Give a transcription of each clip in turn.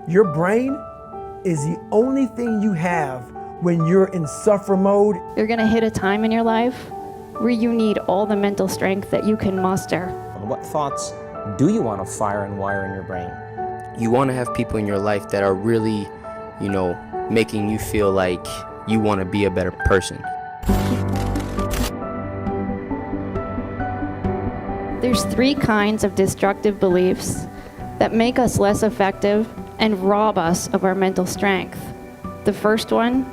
Your brain is the only thing you have when you're in suffer mode. You're going to hit a time in your life where you need all the mental strength that you can muster. What thoughts do you want to fire and wire in your brain? You want to have people in your life that are really, making you feel like you want to be a better person. There's 3 kinds of destructive beliefs that make us less effective and rob us of our mental strength. The first one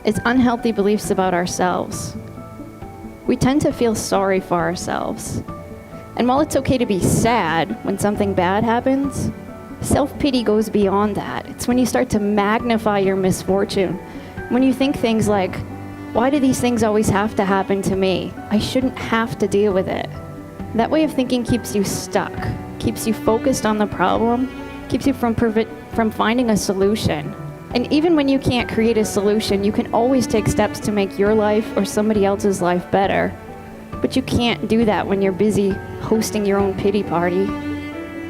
is unhealthy beliefs about ourselves. We tend to feel sorry for ourselves. And while it's okay to be sad when something bad happens, self-pity goes beyond that. It's when you start to magnify your misfortune. When you think things like, why do these things always have to happen to me? I shouldn't have to deal with it. That way of thinking keeps you stuck, keeps you focused on the problem, keeps you from finding a solution. And even when you can't create a solution, you can always take steps to make your life or somebody else's life better. But you can't do that when you're busy hosting your own pity party.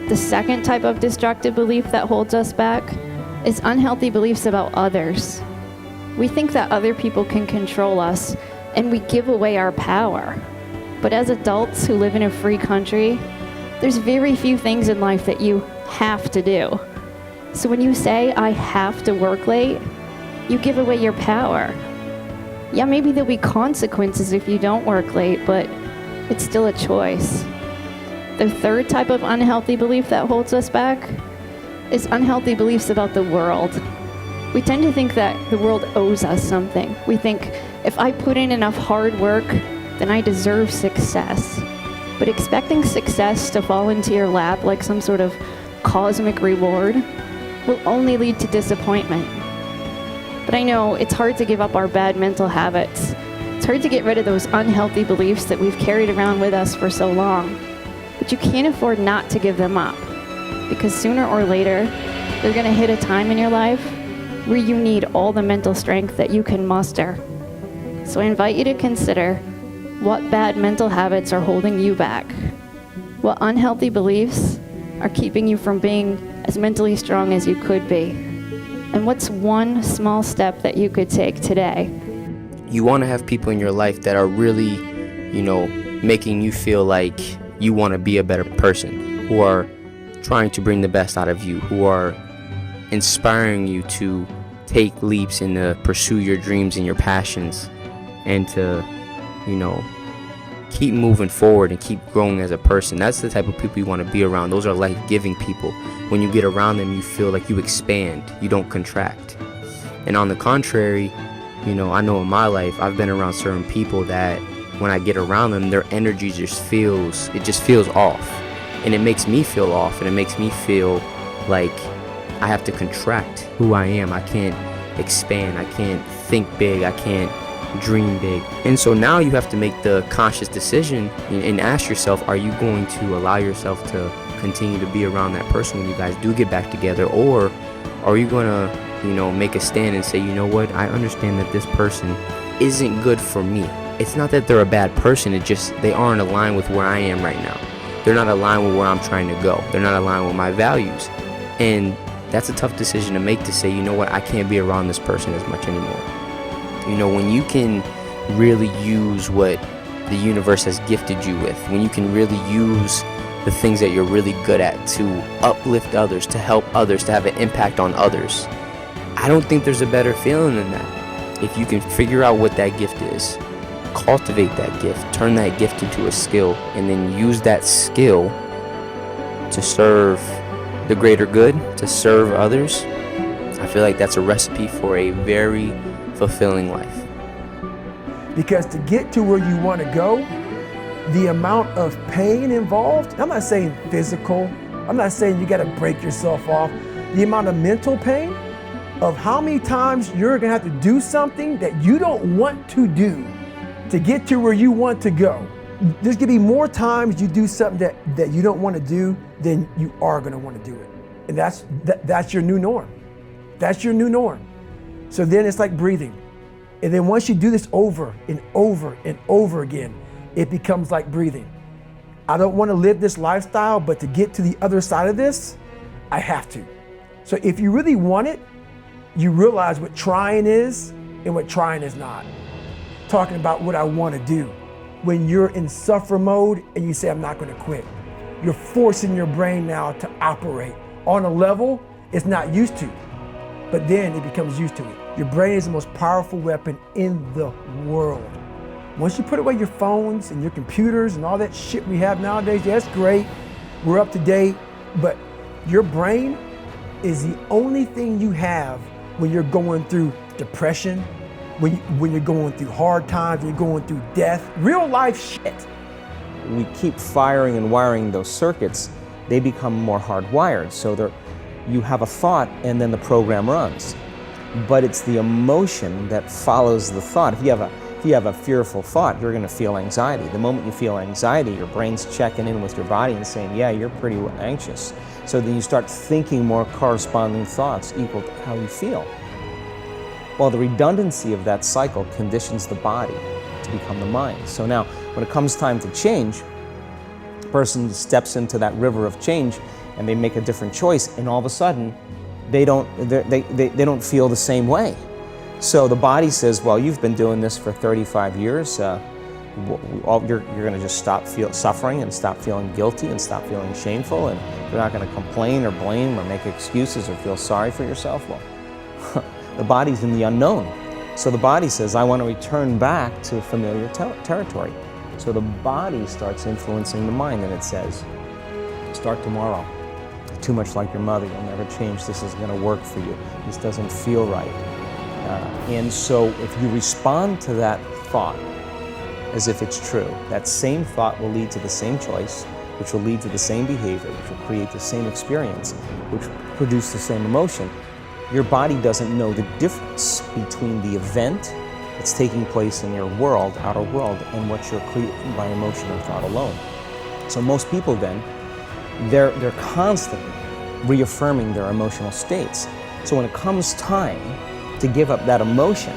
The second type of destructive belief that holds us back is unhealthy beliefs about others. We think that other people can control us, and we give away our power. But as adults who live in a free country, there's very few things in life that you have to do. So when you say, I have to work late, you give away your power. Yeah, maybe there'll be consequences if you don't work late, but it's still a choice. The third type of unhealthy belief that holds us back is unhealthy beliefs about the world. We tend to think that the world owes us something. We think, if I put in enough hard work, then I deserve success. But expecting success to fall into your lap like some sort of cosmic reward will only lead to disappointment. But I know it's hard to give up our bad mental habits. It's hard to get rid of those unhealthy beliefs that we've carried around with us for so long. But you can't afford not to give them up, because sooner or later, they're going to hit a time in your life where you need all the mental strength that you can muster. So I invite you to consider what bad mental habits are holding you back. What unhealthy beliefs are keeping you from being as mentally strong as you could be? And what's one small step that you could take today? You want to have people in your life that are really, making you feel like you want to be a better person, who are trying to bring the best out of you, who are inspiring you to take leaps and to pursue your dreams and your passions, and to keep moving forward and keep growing as a person. That's the type of people you want to be around. Those are life-giving people. When you get around them, you feel like you expand, you don't contract. And on the contrary, I know in my life, I've been around certain people that when I get around them, their energy just feels off. And it makes me feel off, and it makes me feel like I have to contract who I am. I can't expand, I can't think big, I can't dream big. And so now you have to make the conscious decision and ask yourself, are you going to allow yourself to continue to be around that person when you guys do get back together? Or are you going to, make a stand and say, you know what, I understand that this person isn't good for me. It's not that they're a bad person, it's just they aren't aligned with where I am right now. They're not aligned with where I'm trying to go. They're not aligned with my values. And that's a tough decision to make, to say, you know what, I can't be around this person as much anymore. When you can really use what the universe has gifted you with, when you can really use the things that you're really good at to uplift others, to help others, to have an impact on others, I don't think there's a better feeling than that. If you can figure out what that gift is, cultivate that gift, turn that gift into a skill, and then use that skill to serve the greater good, to serve others, I feel like that's a recipe for a very fulfilling life. Because to get to where you want to go, the amount of pain involved, I'm not saying physical, I'm not saying you got to break yourself off, the amount of mental pain of how many times you're going to have to do something that you don't want to do to get to where you want to go. There's going to be more times you do something that you don't want to do than you are going to want to do it. And that's your new norm. That's your new norm. So then it's like breathing. And then once you do this over and over and over again, it becomes like breathing. I don't want to live this lifestyle, but to get to the other side of this, I have to. So if you really want it, you realize what trying is and what trying is not. Talking about what I want to do. When you're in suffer mode and you say, I'm not going to quit, you're forcing your brain now to operate on a level it's not used to, but then it becomes used to it. Your brain is the most powerful weapon in the world. Once you put away your phones and your computers and all that shit we have nowadays, yeah, that's great, we're up to date, but your brain is the only thing you have when you're going through depression, when you're going through hard times, when you're going through death, real life shit. We keep firing and wiring those circuits, they become more hardwired. So you have a thought and then the program runs. But it's the emotion that follows the thought. If you have a fearful thought, you're going to feel anxiety. The moment you feel anxiety, your brain's checking in with your body and saying, yeah, you're pretty anxious. So then you start thinking more corresponding thoughts equal to how you feel. Well, the redundancy of that cycle conditions the body to become the mind. So now, when it comes time to change, the person steps into that river of change and they make a different choice, and all of a sudden, they don't feel the same way. So the body says, well, you've been doing this for 35 years. You're going to just stop suffering and stop feeling guilty and stop feeling shameful, and you're not going to complain or blame or make excuses or feel sorry for yourself. Well, the body's in the unknown. So the body says, I want to return back to familiar territory. So the body starts influencing the mind, and it says, start tomorrow. Too much like your mother, you'll never change. This is going to work for you. This doesn't feel right. And so if you respond to that thought as if it's true, that same thought will lead to the same choice, which will lead to the same behavior, which will create the same experience, which will produce the same emotion. Your body doesn't know the difference between the event that's taking place in your world, outer world, and what you're creating by emotion and thought alone. So most people then, they're constantly reaffirming their emotional states. So when it comes time to give up that emotion,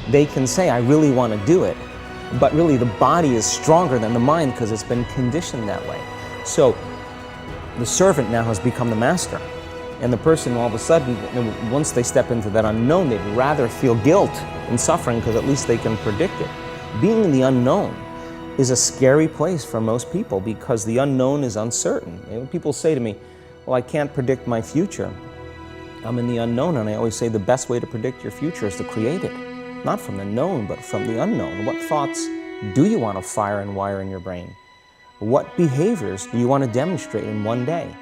they can say, I really want to do it, but really the body is stronger than the mind because it's been conditioned that way. So the servant now has become the master, and the person all of a sudden, once they step into that unknown, they'd rather feel guilt and suffering because at least they can predict it. Being in the unknown is a scary place for most people because the unknown is uncertain. And people say to me, well, I can't predict my future. I'm in the unknown, and I always say the best way to predict your future is to create it. Not from the known, but from the unknown. What thoughts do you want to fire and wire in your brain? What behaviors do you want to demonstrate in one day?